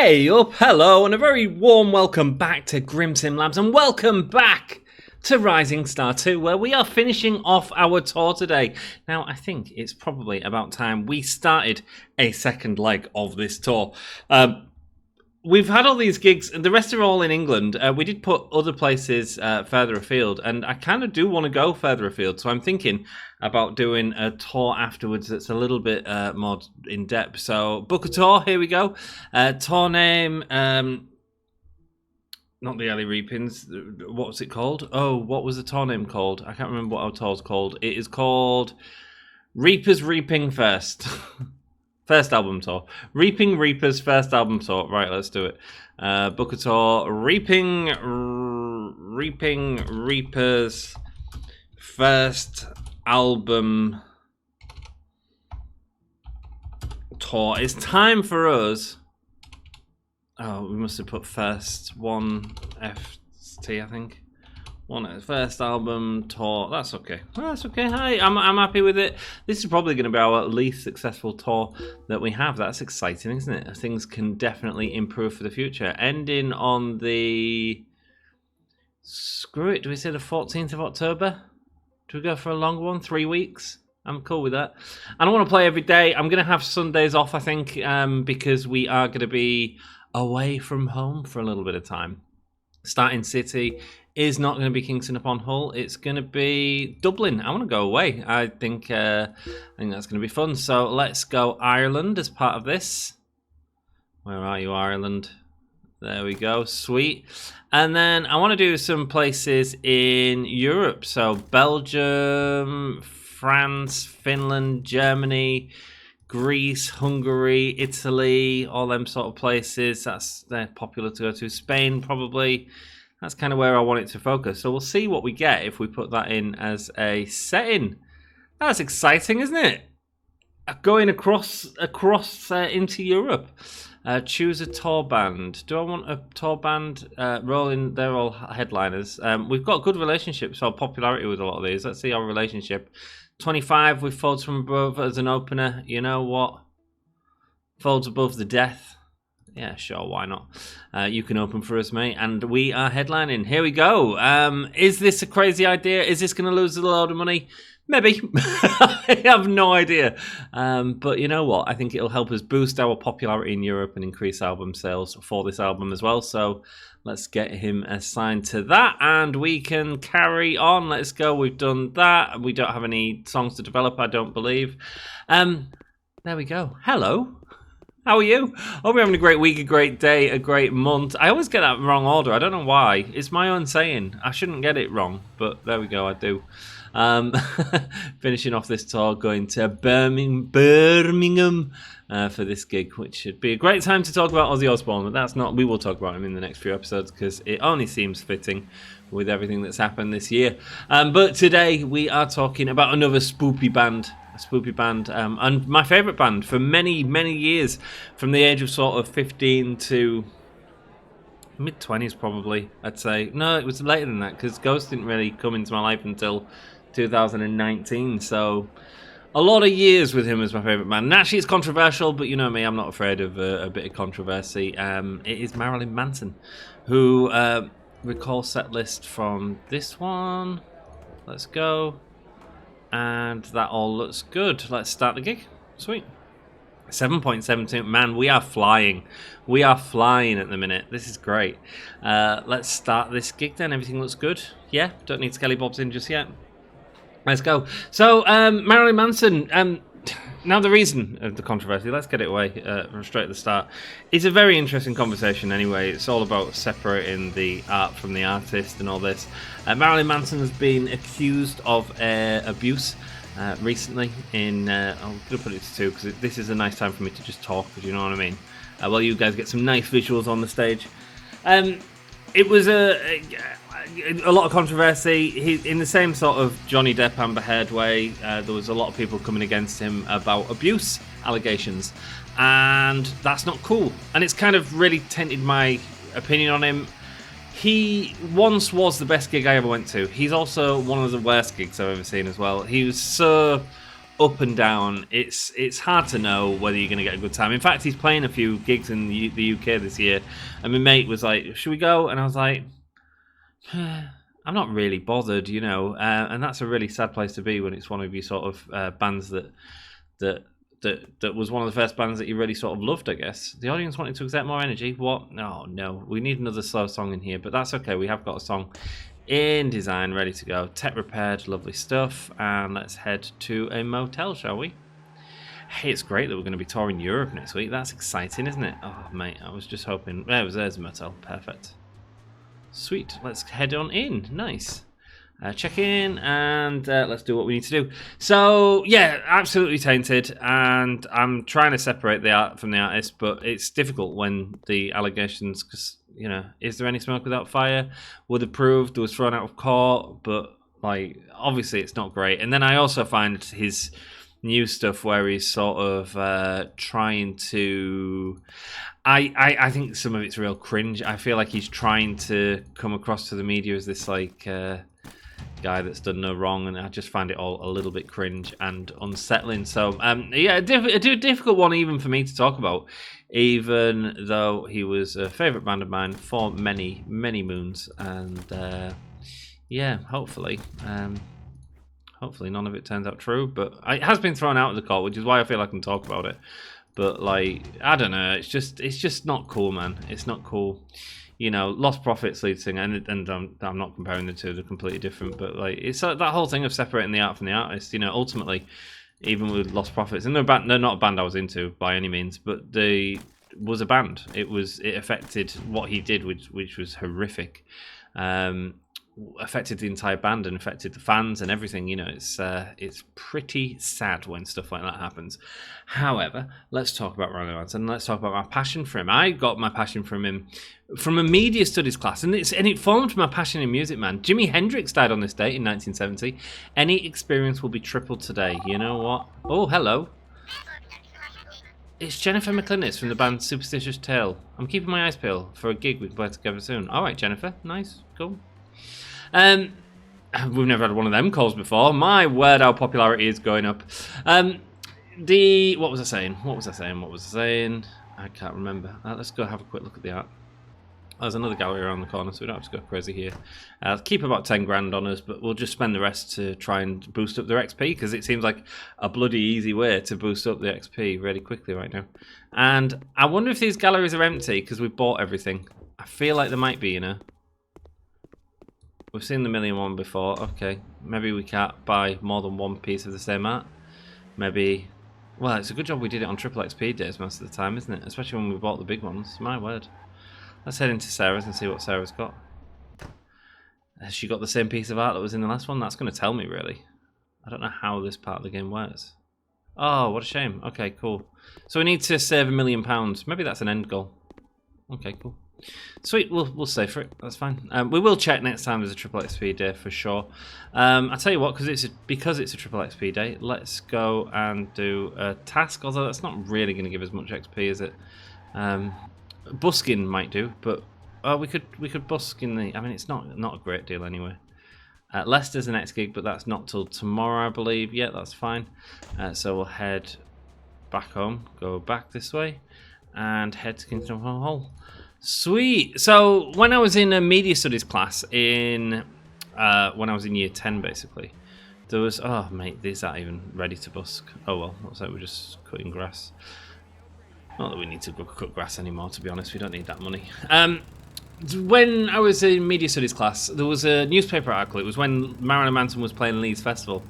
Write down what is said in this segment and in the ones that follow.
Hey up, hello, and a very warm welcome back to Grimsim Labs, and welcome back to Rising Star 2, where we are finishing off our tour today. Now, I think it's probably about time we started a second leg of this tour. We've had all these gigs, and the rest are all in England. We did put other places further afield, and I kind of do want to go further afield, so I'm thinking about doing a tour afterwards that's a little bit more in-depth. So, book a tour, here we go. Tour name, not the Alley Reapings, what was it called? Oh, what was the tour name called? I can't remember what our tour's called. It is called Reapers Reaping First. First album tour. Reaping Reapers first album tour. Right, let's do it. Book a tour. Reaping Reapers first album tour. It's time for us. Oh, we must have put first one FT, I think. One first album tour. That's okay. That's okay. Hi, I'm happy with it. This is probably going to be our least successful tour that we have. That's exciting, isn't it? Things can definitely improve for the future. Ending on the screw it. Do we say the 14th of October? Do we go for a long one? 3 weeks? I'm cool with that. I don't want to play every day. I'm going to have Sundays off, I think, because we are going to be away from home for a little bit of time. Starting city is not going to be Kingston upon Hull. It's going to be Dublin. I want to go away. I think that's going to be fun. So let's go Ireland as part of this. Where are you, Ireland? There we go. Sweet. And then I want to do some places in Europe. So Belgium, France, Finland, Germany, Greece, Hungary, Italy, all them sort of places. They're popular to go to. Spain, probably. That's kind of where I want it to focus. So we'll see what we get if we put that in as a setting. That's exciting, isn't it? Going across into Europe. Choose a tour band. Do I want a tour band rolling? They're all headliners. We've got good relationships or popularity with a lot of these. Let's see our relationship. 25 with Folds from Above as an opener. You know what? Folds Above the Death. Yeah, sure, why not? You can open for us, mate. And we are headlining. Here we go. Is this a crazy idea? Is this going to lose a load of money? Maybe. I have no idea. But you know what? I think it'll help us boost our popularity in Europe and increase album sales for this album as well. So let's get him assigned to that and we can carry on. Let's go. We've done that. We don't have any songs to develop, I don't believe. There we go. Hello. How are you? Hope you're having a great week, a great day, a great month. I always get that in wrong order. I don't know why. It's my own saying. I shouldn't get it wrong, but there we go. I do. Finishing off this tour, going to Birmingham for this gig, which should be a great time to talk about Ozzy Osbourne. But that's not. We will talk about him in the next few episodes because it only seems fitting with everything that's happened this year. But today we are talking about another spoopy band. Spoopy band, and my favourite band for many, many years, from the age of sort of 15 to mid-20s probably, I'd say. No, it was later than that, because Ghost didn't really come into my life until 2019, so a lot of years with him as my favourite band. And actually it's controversial, but you know me, I'm not afraid of a bit of controversy. It is Marilyn Manson, who recall set list from this one. Let's go. And that all looks good. Let's start the gig. Sweet. 7.72. Man, we are flying. We are flying at the minute. This is great. Let's start this gig then. Everything looks good. Yeah, don't need Skelly Bobs in just yet. Let's go. So, Marilyn Manson. Now the reason of the controversy, let's get it away straight at the start. It's a very interesting conversation anyway. It's all about separating the art from the artist and all this. Marilyn Manson has been accused of abuse recently I'm going to put it to two because this is a nice time for me to just talk, because you know what I mean. Well, you guys get some nice visuals on the stage. It was a lot of controversy. In the same sort of Johnny Depp, Amber Heard way, there was a lot of people coming against him about abuse allegations, and that's not cool. And it's kind of really tainted my opinion on him. He once was the best gig I ever went to. He's also one of the worst gigs I've ever seen as well. He was so up and down. It's hard to know whether you're going to get a good time. In fact, he's playing a few gigs in the UK this year, and my mate was like, "Should we go?" And I was like, "I'm not really bothered, you know." And that's a really sad place to be when it's one of your sort of bands that was one of the first bands that you really sort of loved, I guess. The audience wanted to exert more energy. What? No. We need another slow song in here, but that's okay. We have got a song in design, ready to go. Tech repaired, lovely stuff. And let's head to a motel, shall we? Hey, it's great that we're going to be touring Europe next week. That's exciting, isn't it? Oh, mate, I was just hoping. There's a motel. Perfect. Sweet. Let's head on in. Nice. Check in and let's do what we need to do. So yeah, absolutely tainted, and I'm trying to separate the art from the artist, but it's difficult when the allegations, because you know, is there any smoke without fire? Would have proved, was thrown out of court, but like obviously it's not great. And then I also find his new stuff where he's sort of trying to. I think some of it's real cringe. I feel like he's trying to come across to the media as this like. Guy that's done no wrong, and I just find it all a little bit cringe and unsettling. So yeah, a difficult one even for me to talk about, even though he was a favourite band of mine for many moons. And yeah, hopefully none of it turns out true, but it has been thrown out of the court, which is why I feel I can talk about it. But like, I don't know, it's just not cool, man. It's not cool. You know, Lost Prophets lead singer, and I'm not comparing the two; they're completely different. But like, it's that whole thing of separating the art from the artist. You know, ultimately, even with Lost Prophets, and they're not a band I was into by any means, but they was a band. It affected what he did, which was horrific. Affected the entire band and affected the fans and everything. You know, it's pretty sad when stuff like that happens. However, let's talk about Ronnie Manson. Let's talk about my passion for him. I got my passion from him from a media studies class, and it formed my passion in music, man. Jimi Hendrix died on this date in 1970. Any experience will be tripled today. You know what? Oh, hello. It's Jennifer McClintis from the band Superstitious Tale. I'm keeping my eyes peeled for a gig we can play together soon. All right, Jennifer. Nice. Cool. We've never had one of them calls before. My word, our popularity is going up. What was I saying? I can't remember. Let's go have a quick look at the art. There's another gallery around the corner, so we don't have to go crazy here. Keep about 10 grand on us, but we'll just spend the rest to try and boost up their XP, because it seems like a bloody easy way to boost up the XP really quickly right now. And I wonder if these galleries are empty because we've bought everything. I feel like they might be, you know. We've seen the million one before. Okay, maybe we can't buy more than one piece of the same art. Maybe. Well, it's a good job we did it on triple XP days most of the time, isn't it? Especially when we bought the big ones. My word. Let's head into Sarah's and see what Sarah's got. Has she got the same piece of art that was in the last one? That's going to tell me, really. I don't know how this part of the game works. Oh, what a shame. Okay, cool. So we need to save £1 million. Maybe that's an end goal. Okay, cool. Sweet, we'll save for it. That's fine. We will check next time there's a triple XP day for sure. I'll tell you what, because it's a triple XP day, let's go and do a task. Although that's not really going to give us much XP, is it? Busking might do, but we could busk in the. I mean, it's not a great deal anyway. Leicester's the next gig, but that's not till tomorrow, I believe. Yeah, that's fine. So we'll head back home, go back this way, and head to Kingston Hall. Sweet. So when I was in a media studies class when I was in year 10, basically, there was mate, these aren't even ready to busk. Oh well, looks like we're just cutting grass. Not that we need to go cut grass anymore, to be honest. We don't need that money. When I was in media studies class, there was a newspaper article. It was when Marilyn Manson was playing Leeds Festival,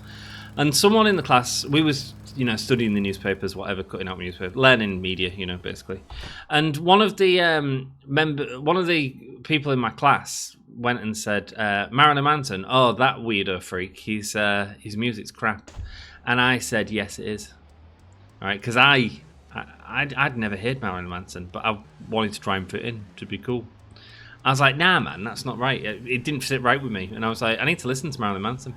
and someone in the class, we was studying the newspapers, whatever, cutting out newspapers, learning media, basically. And one of the people in my class went and said, Marilyn Manson, oh, that weirdo freak, his music's crap. And I said, yes, it is. All right, because I'd never heard Marilyn Manson, but I wanted to try and fit in to be cool. I was like, nah, man, that's not right. It didn't sit right with me. And I was like, I need to listen to Marilyn Manson.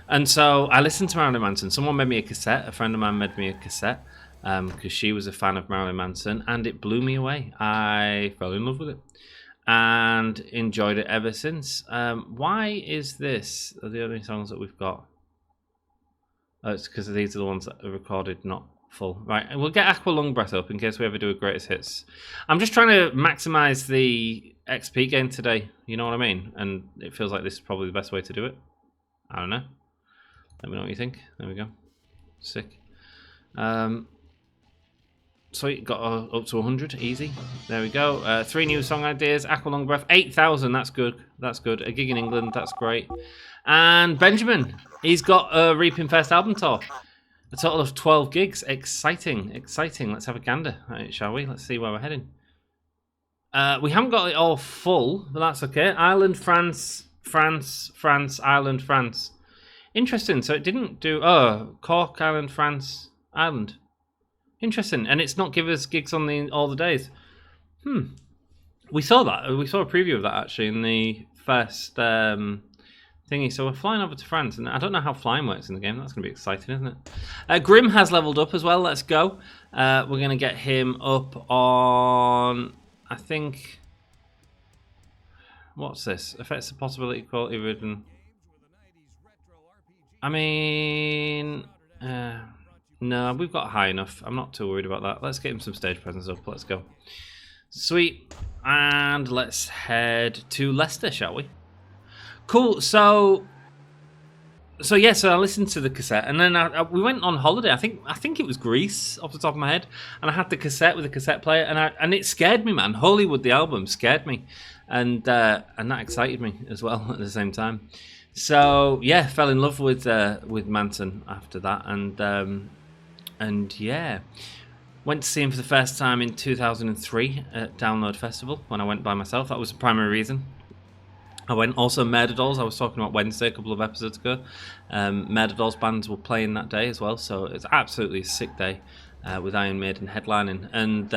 And so I listened to Marilyn Manson. Someone made me a cassette. A friend of mine made me a cassette because she was a fan of Marilyn Manson, and it blew me away. I fell in love with it and enjoyed it ever since. Why is this the only songs that we've got? Oh, it's because these are the ones that are recorded, not full. Right, we'll get Aqua Lung Breath up in case we ever do a greatest hits. I'm just trying to maximize the XP gain today, you know what I mean? And it feels like this is probably the best way to do it. I don't know. Let me know what you think. There we go. Sick. Sweet, got up to 100, easy. There we go. 3 new song ideas. Aqua Lung Breath, 8,000. That's good. That's good. A gig in England. That's great. And Benjamin, he's got a Reaping Fest album tour. A total of 12 gigs. Exciting, exciting. Let's have a gander, right, shall we? Let's see where we're heading. We haven't got it all full, but that's okay. Ireland, France, Ireland, France. Interesting. So it didn't do... Oh, Cork, Ireland, France, Ireland. Interesting. And it's not give us gigs on all the days. We saw that. We saw a preview of that, actually, in the first thingy. So we're flying over to France. And I don't know how flying works in the game. That's going to be exciting, isn't it? Grim has leveled up as well. Let's go. We're going to get him up on... I think... What's this? Affects the possibility, quality, ridden... I mean... no, we've got high enough. I'm not too worried about that. Let's get him some stage presence up. Let's go. Sweet. And let's head to Leicester, shall we? Cool. So I listened to the cassette, and then we went on holiday. I think it was Greece, off the top of my head, and I had the cassette with the cassette player, and it scared me, man. Hollywood, the album, scared me, and that excited me as well at the same time. So yeah, fell in love with Manson after that, and yeah, went to see him for the first time in 2003 at Download Festival when I went by myself. That was the primary reason. I went also Murder Dolls. I was talking about Wednesday a couple of episodes ago. Murder Dolls bands were playing that day as well, so it's absolutely a sick day with Iron Maiden headlining, and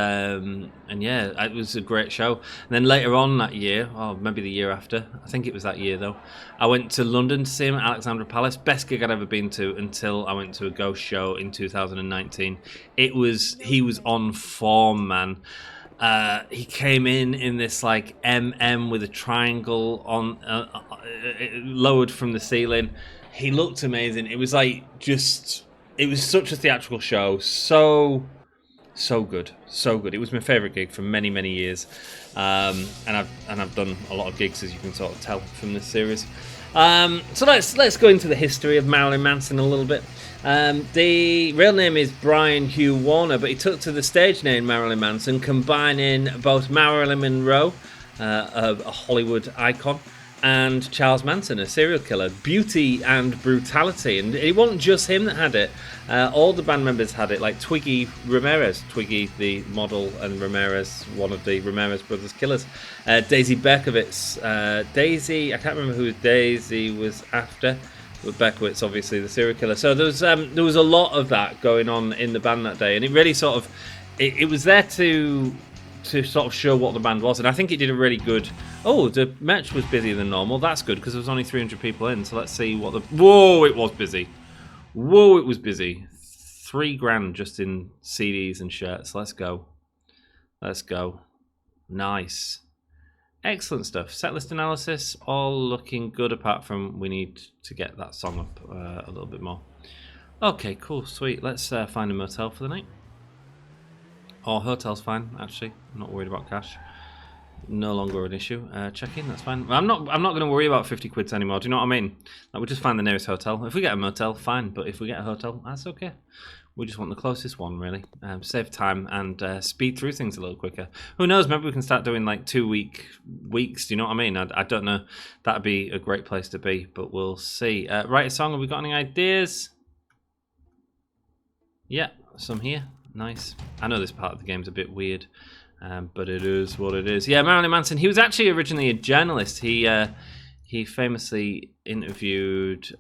yeah, it was a great show. And then later on that year, or maybe the year after, I think it was that year though, I went to London to see him at Alexandra Palace. Best gig I'd ever been to until I went to a Ghost show in 2019. He was on form, man. He came in this like MM with a triangle on lowered from the ceiling. He looked amazing. It was like it was such a theatrical show. So good, so good. It was my favourite gig for many years, and I've done a lot of gigs, as you can sort of tell from this series. So let's go into the history of Marilyn Manson a little bit. The real name is Brian Hugh Warner, but he took to the stage name Marilyn Manson, combining both Marilyn Monroe, a Hollywood icon, and Charles Manson, a serial killer. Beauty and brutality, and it wasn't just him that had it. All the band members had it, like Twiggy Ramirez, Twiggy the model, and Ramirez, one of the Ramirez brothers killers. Daisy Berkowitz, Daisy, I can't remember who Daisy was after. With Berkowitz, obviously the serial killer. So there was a lot of that going on in the band that day, and it really sort of it was there to sort of show what the band was, and I think it did a really good. Oh, the match was busier than normal. That's good because there was only 300 people in. So let's see what the. Whoa, it was busy. Whoa, it was busy. $3,000 just in CDs and shirts. Let's go. Let's go. Nice. Excellent stuff. Setlist analysis, all looking good apart from we need to get that song up a little bit more. Okay, cool, sweet. Let's find a motel for the night. Or hotel's fine, actually. I'm not worried about cash. No longer an issue. Check in, that's fine. I'm not going to worry about 50 quids anymore. Do you know what I mean? Like, we'll just find the nearest hotel. If we get a motel, fine. But if we get a hotel, that's okay. We just want the closest one, really. Save time and speed through things a little quicker. Who knows? Maybe we can start doing like 2-week weeks. Do you know what I mean? I don't know. That'd be a great place to be, but we'll see. Write a song. Have we got any ideas? Yeah, some here. Nice. I know this part of the game's a bit weird, but it is what it is. Yeah, Marilyn Manson. He was actually originally a journalist. He famously interviewed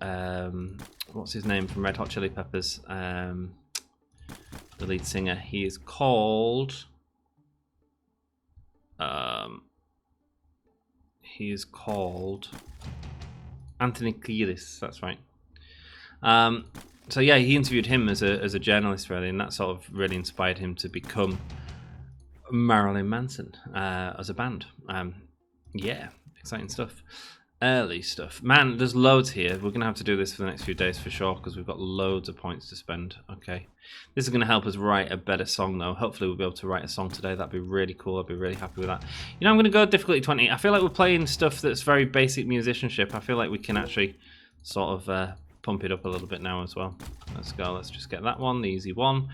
what's his name from Red Hot Chili Peppers. The lead singer. He is called Anthony Kiedis. That's right. So yeah, he interviewed him as a journalist, really, and that sort of really inspired him to become Marilyn Manson as a band. Yeah, exciting stuff. early stuff. Man, there's loads here. We're going to have to do this for the next few days for sure because we've got loads of points to spend. Okay. This is going to help us write a better song though. Hopefully we'll be able to write a song today. That'd be really cool. I'd be really happy with that. You know, I'm going to go difficulty 20. I feel like we're playing stuff that's very basic musicianship. I feel like we can actually sort of pump it up a little bit now as well. Let's go. Let's just get that one, the easy one.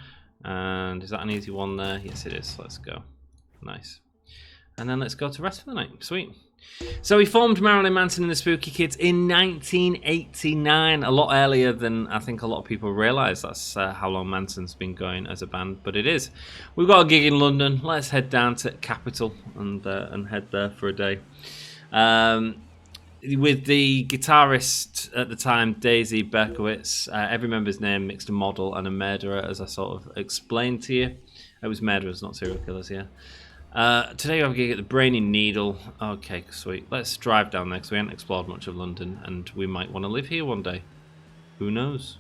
And is that an easy one there? Yes, it is. Let's go. Nice. And then let's go to Rest for the Night. Sweet. So he formed Marilyn Manson and the Spooky Kids in 1989, a lot earlier than I think a lot of people realise. That's how long Manson's been going as a band, but it is. We've got a gig in London. Let's head down to Capitol and head there for a day. With the guitarist at the time, Daisy Berkowitz, every member's name mixed a model and a murderer, as I sort of explained to you. It was murderers, not serial killers, yeah. Today we have a gig at the Brainy Needle. Okay, sweet. Let's drive down there because we haven't explored much of London and we might want to live here one day. Who knows?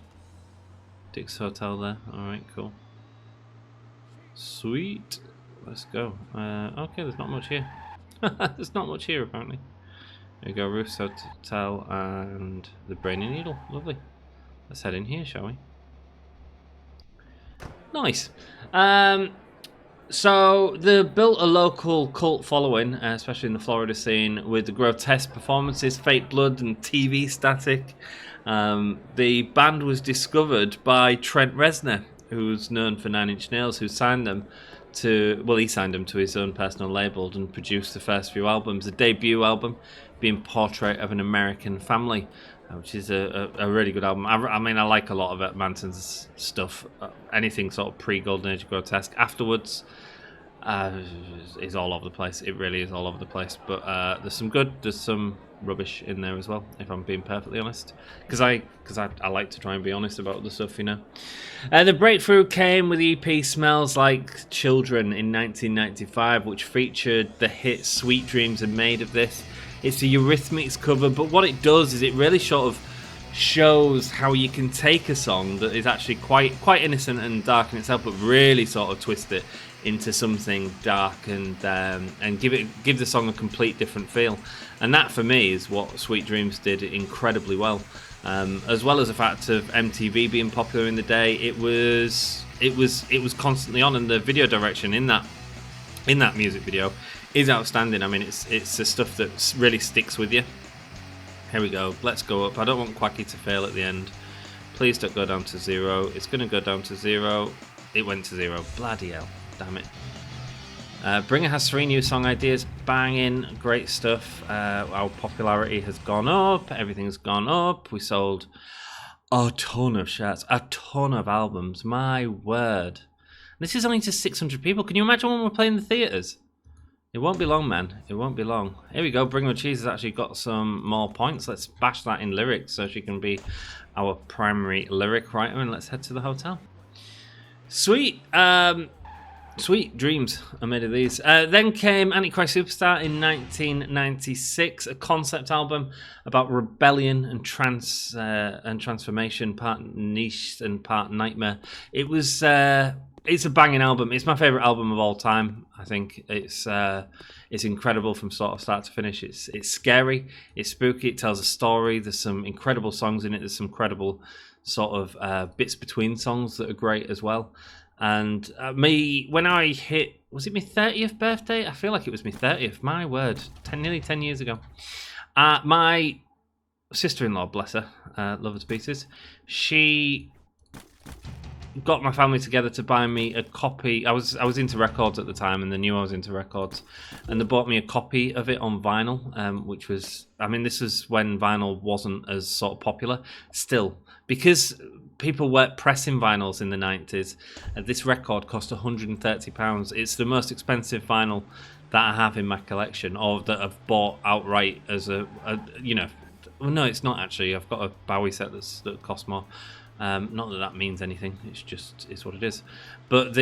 Dick's Hotel there. Alright, cool. Sweet. Let's go. Okay, there's not much here. There's not much here apparently. There we go, Roof's Hotel and the Brainy Needle. Lovely. Let's head in here, shall we? Nice. So they built a local cult following, especially in the Florida scene, with the grotesque performances, fake blood and TV static. The band was discovered by Trent Reznor, who's known for Nine Inch Nails, who signed them to, well, he signed them to his own personal label and produced the first few albums. The debut album being Portrait of an American Family, which is a really good album. I mean, I like a lot of Manson's stuff. Anything sort of pre-Golden Age grotesque. Afterwards is all over the place. It really is all over the place. But there's some good, there's some rubbish in there as well, if I'm being perfectly honest. Because I like to try and be honest about the stuff, you know. The breakthrough came with the EP Smells Like Children in 1995, which featured the hit Sweet Dreams Are Made of This. It's a Eurythmics cover, but what it does is it really sort of shows how you can take a song that is actually quite innocent and dark in itself, but really sort of twist it into something dark and give the song a complete different feel. And that for me is what Sweet Dreams did incredibly well. As well as the fact of MTV being popular in the day, it was constantly on, and the video direction in that music video is outstanding. I mean, it's the stuff that really sticks with you. Here we go. Let's go up. I don't want Quacky to fail at the end. Please don't go down to 0. It's going to go down to 0. It went to 0. Bloody hell. Damn it. Bringer has 3 new song ideas. Banging. Great stuff. Our popularity has gone up. Everything's gone up. We sold a ton of shirts. A ton of albums. My word. This is only to 600 people. Can you imagine when we're playing the theatres? It won't be long, man. It won't be long. Here we go. Bring the Cheese has actually got some more points. Let's bash that in lyrics so she can be our primary lyric writer. And let's head to the hotel. Sweet. Sweet Dreams are made of these. Then came Antichrist Superstar in 1996, a concept album about rebellion and transformation, part niche and part nightmare. It was... it's a banging album. It's my favourite album of all time. I think it's incredible from sort of start to finish. It's scary, it's spooky, it tells a story. There's some incredible songs in it. There's some incredible sort of bits between songs that are great as well. And when I hit, was it my 30th birthday? I feel like it was my 30th. My word, nearly 10 years ago. My sister-in-law, bless her, love her to pieces. She got my family together to buy me a copy. I was into records at the time, and they knew I was into records, and they bought me a copy of it on vinyl, which was, I mean, this was when vinyl wasn't as sort of popular still, because people weren't pressing vinyls in the 90s. This record cost £130. It's the most expensive vinyl that I have in my collection, or that I've bought outright as a you know. Well, no, it's not actually. I've got a Bowie set that costs more. Not that that means anything. It's what it is. But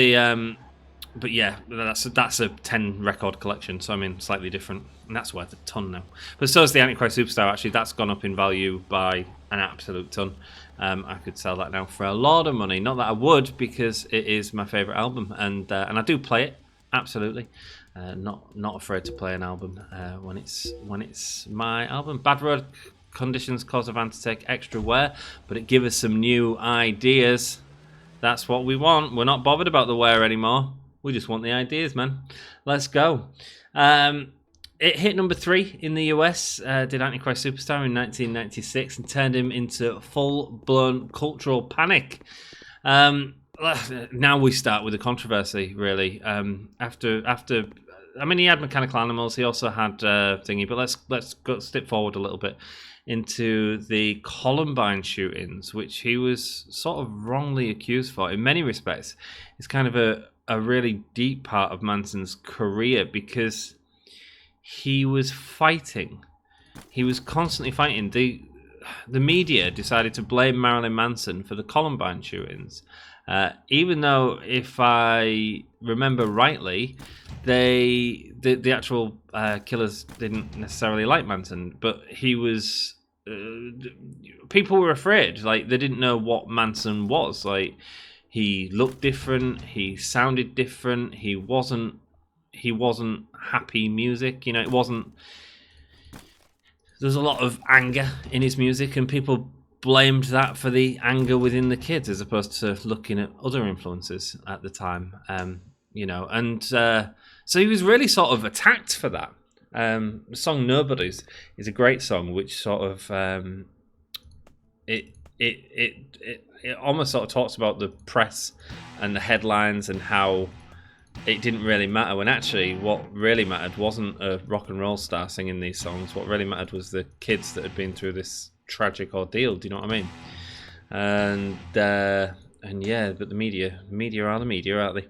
but yeah, that's a 10 record collection. So I mean, slightly different, and that's worth a ton now. But so is the Antichrist Superstar. Actually, that's gone up in value by an absolute ton. I could sell that now for a lot of money. Not that I would, because it is my favourite album, and I do play it Absolutely. Not afraid to play an album when it's my album. Bad road conditions cause a van to take extra wear, but it gives us some new ideas. That's what we want. We're not bothered about the wear anymore. We just want the ideas, man. Let's go. It hit number 3 in the US, did Antichrist Superstar in 1996, and turned him into full-blown cultural panic. Now we start with the controversy, really. After, I mean, he had Mechanical Animals. He also had thingy, but let's go step forward a little bit into the Columbine shootings, which he was sort of wrongly accused for. In many respects, it's kind of a really deep part of Manson's career because he was fighting. He was constantly fighting. The media decided to blame Marilyn Manson for the Columbine shootings. Even though, if I remember rightly, the actual killers didn't necessarily like Manson, but he was. People were afraid. Like, they didn't know what Manson was. Like, he looked different. He sounded different. He wasn't happy music. You know, it wasn't. There's a lot of anger in his music, and people blamed that for the anger within the kids, as opposed to looking at other influences at the time. You know, and so he was really sort of attacked for that. The song "Nobodies" is a great song, which sort of it almost sort of talks about the press and the headlines and how it didn't really matter, when actually what really mattered wasn't a rock and roll star singing these songs. What really mattered was the kids that had been through this tragic ordeal. Do you know what I mean? And yeah, but the media are the media, aren't they?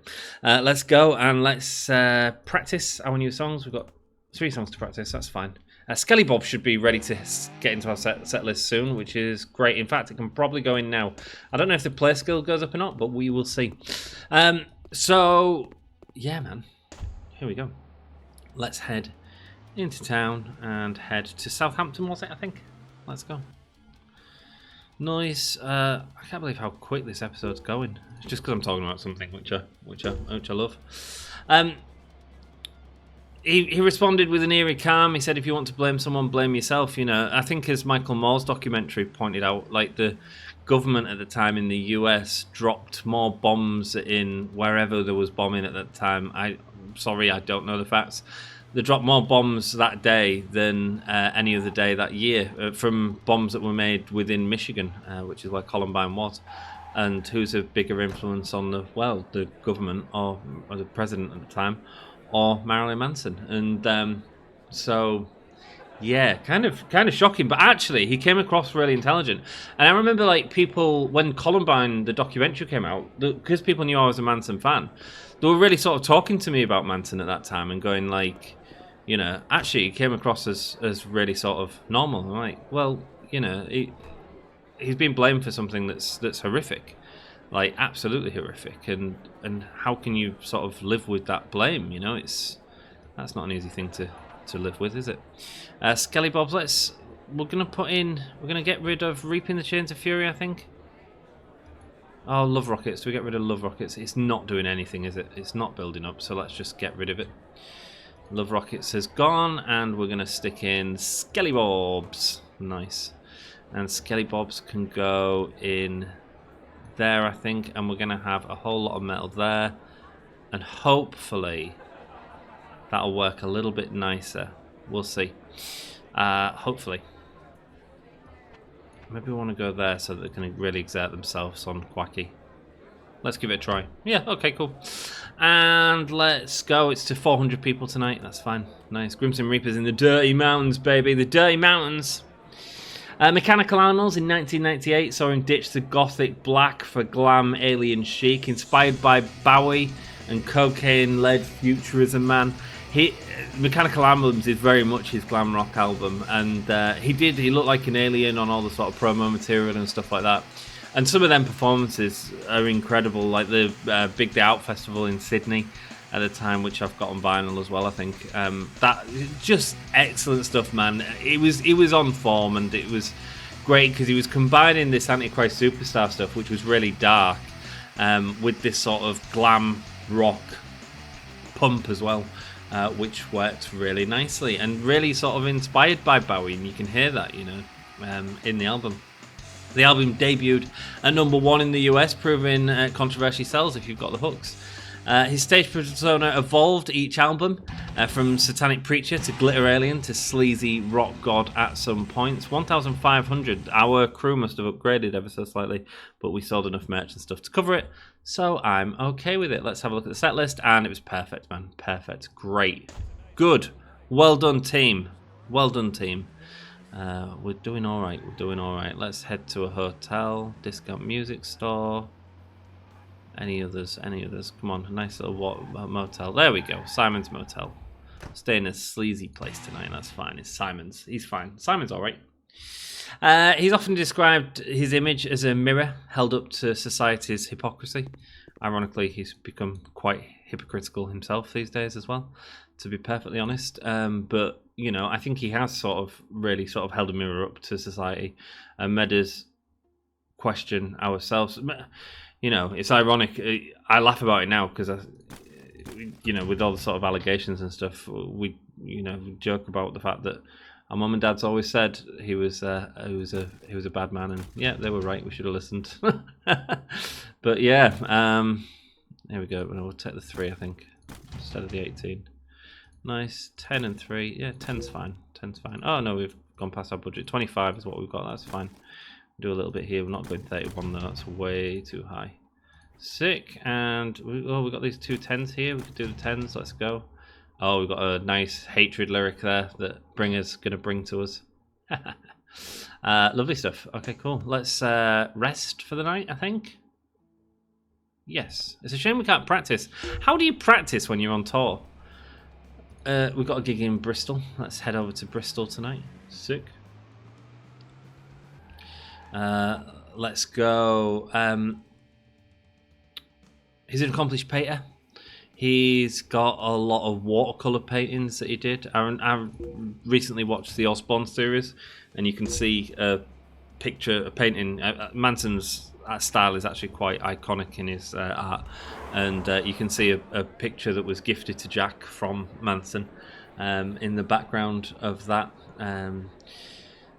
Let's go and let's practice our new songs. We've got 3 songs to practice. That's fine. Skelly Bob should be ready to get into our set list soon, which is great. In fact, it can probably go in now. I don't know if the play skill goes up or not, but we will see. So yeah, man, here we go. Let's head into town and head to Southampton, was it? I think. Let's go. Noise. I can't believe how quick this episode's going. It's just because I'm talking about something which I love. He responded with an eerie calm. He said, "If you want to blame someone, blame yourself." You know, I think as Michael Moore's documentary pointed out, like, the government at the time in the US dropped more bombs in wherever there was bombing at that time. I don't know the facts. They dropped more bombs that day than any other day that year, from bombs that were made within Michigan, which is where Columbine was. And who's a bigger influence on the government or the president at the time, or Marilyn Manson? And so, yeah, kind of shocking. But actually, he came across really intelligent. And I remember, like, people, when Columbine, the documentary, came out, because people knew I was a Manson fan, they were really sort of talking to me about Manson at that time and going, like, you know, actually, he came across as really sort of normal. I'm like, well, you know, he's been blamed for something that's horrific, like, absolutely horrific, and how can you sort of live with that blame? You know, that's not an easy thing to live with, is it? Skelly Bobs, we're gonna get rid of Reaping the Chains of Fury, I think. Oh, Love Rockets. Do we get rid of Love Rockets? It's not doing anything, is it? It's not building up, so let's just get rid of it. Love Rockets has gone, and we're going to stick in Skelly Bobs. Nice. And Skelly Bobs can go in there, I think, and we're going to have a whole lot of metal there. And hopefully that'll work a little bit nicer. We'll see. Hopefully. Maybe we want to go there so that they can really exert themselves on Quacky. Let's give it a try. Yeah, okay, cool. And let's go. It's to 400 people tonight. That's fine. Nice. Grimson Reapers in the Dirty Mountains, baby. The Dirty Mountains. Mechanical Animals in 1998 saw him ditch the gothic black for glam alien chic, inspired by Bowie and cocaine-led futurism, man. Mechanical Animals is very much his glam rock album, and he looked like an alien on all the sort of promo material and stuff like that. And some of them performances are incredible, like the Big Day Out Festival in Sydney at the time, which I've got on vinyl as well, I think. That just excellent stuff, man. It was on form, and it was great because he was combining this Antichrist Superstar stuff, which was really dark, with this sort of glam rock pump as well, which worked really nicely and really sort of inspired by Bowie, and you can hear that, you know, in the album. The album debuted at #1 in the US, proving controversy sells if you've got the hooks. His stage persona evolved each album, from satanic preacher to glitter alien to sleazy rock god at some points. 1,500. Our crew must have upgraded ever so slightly, but we sold enough merch and stuff to cover it, so I'm okay with it. Let's have a look at the set list, and it was perfect, man. Perfect. Great. Good. Well done, team. Well done, team. We're doing all right. We're doing all right. Let's head to a hotel, discount music store. Any others? Any others? Come on, a nice little motel. There we go. Simon's Motel. Stay in a sleazy place tonight. That's fine. It's Simon's. He's fine. Simon's all right. He's often described his image as a mirror held up to society's hypocrisy. Ironically, he's become quite hypocritical himself these days as well, to be perfectly honest. But, you know, I think he has sort of really sort of held a mirror up to society and made us question ourselves. You know, it's ironic. I laugh about it now because, you know, with all the sort of allegations and stuff, we joke about the fact that our mum and dad's always said he was a bad man, and yeah, they were right. We should have listened. But yeah, there we go. We'll take the 3, I think, instead of the 18. Nice. 10 and 3. Yeah, 10's fine. 10's fine. Oh no, we've gone past our budget. 25 is what we've got. That's fine. Do a little bit here. We're not going 31 though. That's way too high. Sick. And we've got these 2 10s here. We could do the 10s. Let's go. Oh, we've got a nice hatred lyric there that gonna bring to us. Lovely stuff. Okay, cool. Let's rest for the night, I think. Yes. It's a shame we can't practice. How do you practice when you're on tour? We've got a gig in Bristol. Let's head over to Bristol tonight. Sick. Let's go. He's an accomplished painter. He's got a lot of watercolor paintings that he did. I recently watched the Osborne series, and you can see a painting. Manson's style is actually quite iconic in his art, and you can see a picture that was gifted to Jack from Manson in the background of that.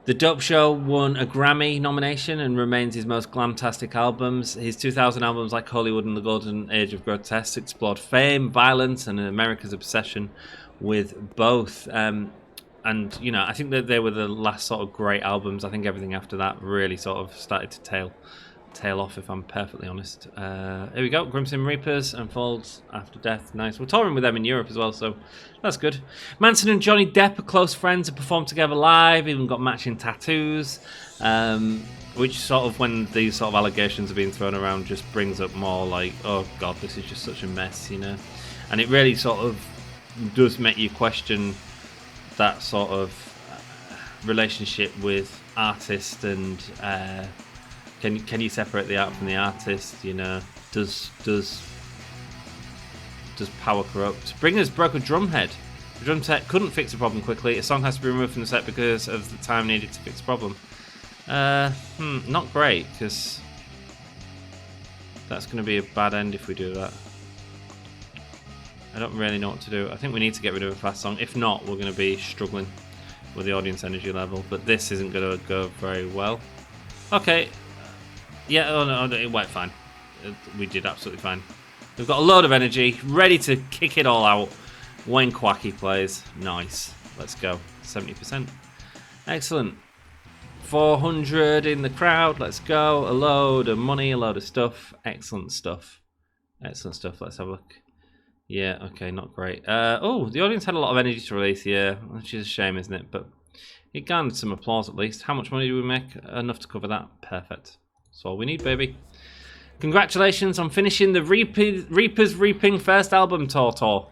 The Dope Show won a Grammy nomination and remains his most glamtastic albums. His 2000 albums like Hollywood and the Golden Age of Grotesque explored fame, violence, and America's obsession with both. And, you know, I think that they were the last sort of great albums. I think everything after that really sort of started to tail off, if I'm perfectly honest. Here we go. Grimson Reapers and Falls After Death. Nice. We're touring with them in Europe as well, so that's good. Manson and Johnny Depp are close friends and performed together live, even got matching tattoos, which sort of, when these sort of allegations are being thrown around, just brings up more like, oh god, this is just such a mess, you know. And it really sort of does make you question that sort of relationship with artist and can you separate the art from the artist? You know, does power corrupt? Bringers broke a drum head. The drum set couldn't fix the problem quickly. A song has to be removed from the set because of the time needed to fix the problem. Not great, because that's going to be a bad end if we do that. I don't really know what to do. I think we need to get rid of a fast song. If not, we're going to be struggling with the audience energy level. But this isn't going to go very well. Okay. Yeah, oh no, it went fine. We did absolutely fine. We've got a load of energy, ready to kick it all out. Wayne Quacky plays. Nice. Let's go. 70%. Excellent. 400 in the crowd. Let's go. A load of money, a load of stuff. Excellent stuff. Excellent stuff. Let's have a look. Yeah, okay, not great. Oh, the audience had a lot of energy to release here, which is a shame, isn't it? But it garnered some applause at least. How much money do we make? Enough to cover that. Perfect. That's all we need, baby. Congratulations on finishing the Reapers Reaping first album tour.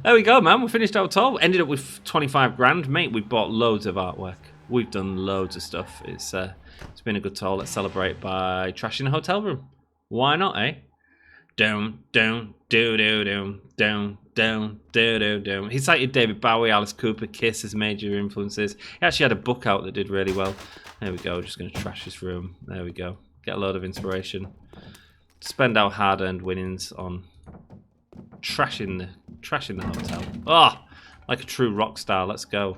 There we go, man. We finished our tour. Ended up with 25 grand. Mate, we bought loads of artwork. We've done loads of stuff. It's been a good tour. Let's celebrate by trashing a hotel room. Why not, eh? Down, down, do do down, down, down, do do down. He cited David Bowie, Alice Cooper, Kiss as major influences. He actually had a book out that did really well. There we go. Just going to trash this room. There we go. Get a load of inspiration. Spend our hard-earned winnings on trashing the hotel. Oh, like a true rock star. Let's go.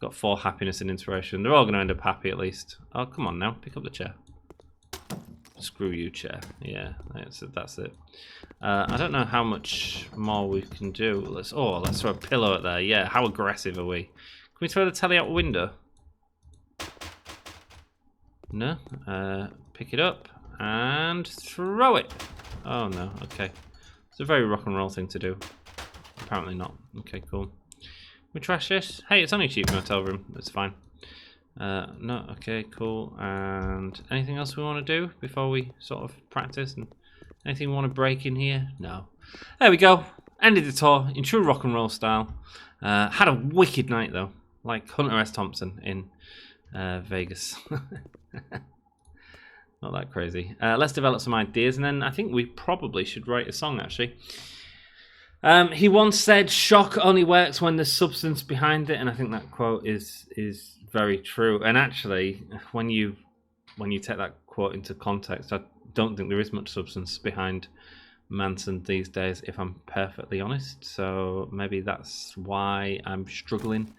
Got 4 happiness and inspiration. They're all going to end up happy at least. Oh, come on now. Pick up the chair. Screw you, chair. Yeah, that's it. I don't know how much more we can do. Let's throw a pillow at there. Yeah, how aggressive are we? Can we throw the telly out the window? No. Pick it up and throw it. Oh no. Okay. It's a very rock and roll thing to do. Apparently not. Okay, cool. We trash this? Hey, it's only a cheap motel room. It's fine. No, okay, cool. And anything else we want to do before we sort of practice? And anything we want to break in here? No. There we go. Ended the tour in true rock and roll style. Had a wicked night though, like Hunter S. Thompson in Vegas. Not that crazy. Let's develop some ideas, and then I think we probably should write a song actually. He once said, "Shock only works when there's substance behind it," and I think that quote is very true. And actually, when you take that quote into context, I don't think there is much substance behind Manson these days, if I'm perfectly honest. So maybe that's why I'm struggling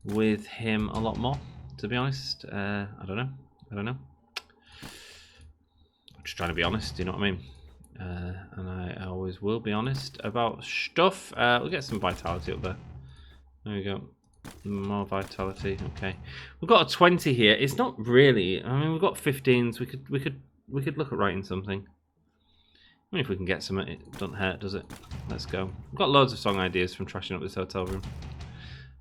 with him a lot more, to be honest. I don't know. I'm just trying to be honest, you know what I mean? And I always will be honest about stuff. We'll get some vitality up there. There we go. More vitality. Okay, we've got a 20 here. It's not really. I mean, we've got 15s. We could look at writing something. I mean, if we can get some, it doesn't hurt, does it? Let's go. We've got loads of song ideas from trashing up this hotel room.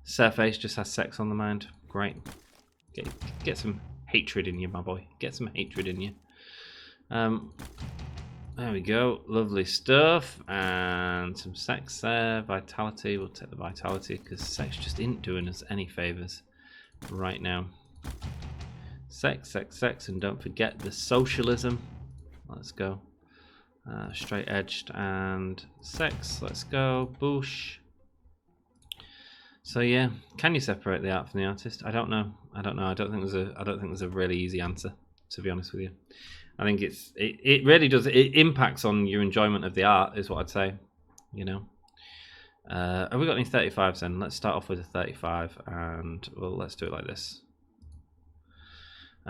Surface just has sex on the mind. Great. Get some hatred in you, my boy. Get some hatred in you. There we go. Lovely stuff. And some sex there. Vitality. We'll take the vitality because sex just isn't doing us any favors right now. Sex, and don't forget the socialism. Let's go. Straight edged and sex. Let's go. Boosh. So yeah, can you separate the art from the artist? I don't know. I don't think there's a really easy answer, to be honest with you. I think it really does. It impacts on your enjoyment of the art, is what I'd say. You know. Have we got any 35s then? Let's start off with a 35, and well, let's do it like this.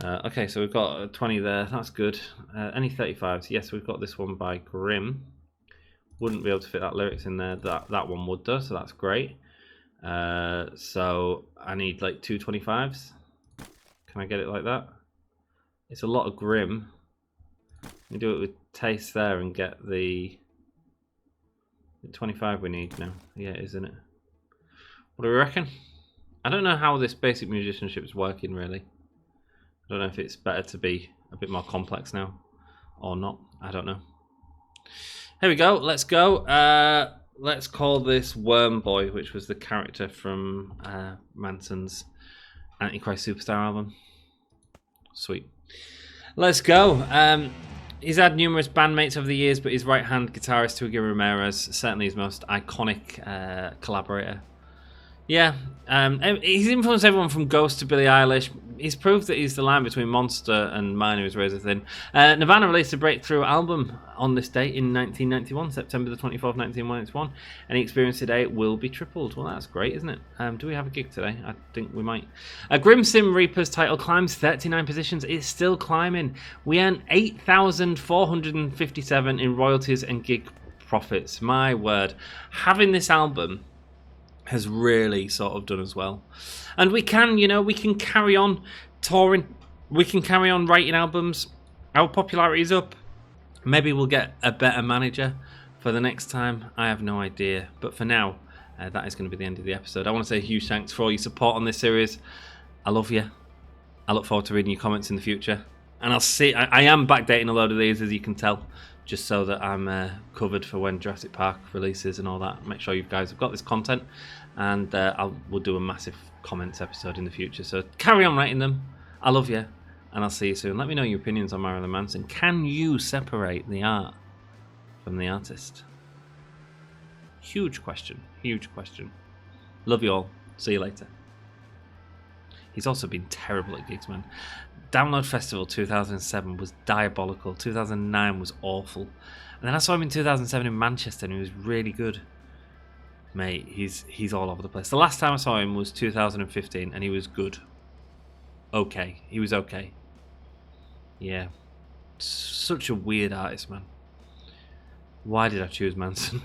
Okay, so we've got a 20 there. That's good. Any 35s? Yes, we've got this one by Grimm. Wouldn't be able to fit that lyrics in there. That one would though, so that's great. So I need like 2 25s. Can I get it like that? It's a lot of Grimm. We do it with taste there and get the 25 we need now. Yeah, isn't it? What do we reckon? I don't know how this basic musicianship is working really. I don't know if it's better to be a bit more complex now or not. I don't know. Here we go. Let's go. Let's call this Worm Boy, which was the character from Manson's Antichrist Superstar album. Sweet. Let's go. He's had numerous bandmates over the years, but his right-hand guitarist, Hugo Ramirez, certainly his most iconic collaborator. Yeah, he's influenced everyone from Ghost to Billie Eilish. He's proved that he's the line between Monster and Mine, who is razor thin. Nirvana released a breakthrough album on this date in 1991, September the 24th, 1991, and he experienced today will be tripled. Well, that's great, isn't it? Do we have a gig today? I think we might. Grim Sim Reaper's title climbs 39 positions. It's still climbing. We earn $8,457 in royalties and gig profits. My word. Having this album has really sort of done as well. And we can, we can carry on touring. We can carry on writing albums. Our popularity is up. Maybe we'll get a better manager for the next time. I have no idea. But for now, that is going to be the end of the episode. I want to say a huge thanks for all your support on this series. I love you. I look forward to reading your comments in the future. And I'll see. I am backdating a load of these, as you can tell, just so that I'm covered for when Jurassic Park releases and all that. Make sure you guys have got this content, and we'll do a massive comments episode in the future. So carry on writing them. I love you, and I'll see you soon. Let me know your opinions on Marilyn Manson. Can you separate the art from the artist? Huge question. Huge question. Love you all. See you later. He's also been terrible at gigs, man. Download Festival 2007 was diabolical. 2009 was awful. And then I saw him in 2007 in Manchester and he was really good. Mate, he's all over the place. The last time I saw him was 2015 and he was good. Okay. He was okay. Yeah. Such a weird artist, man. Why did I choose Manson?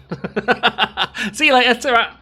See you later.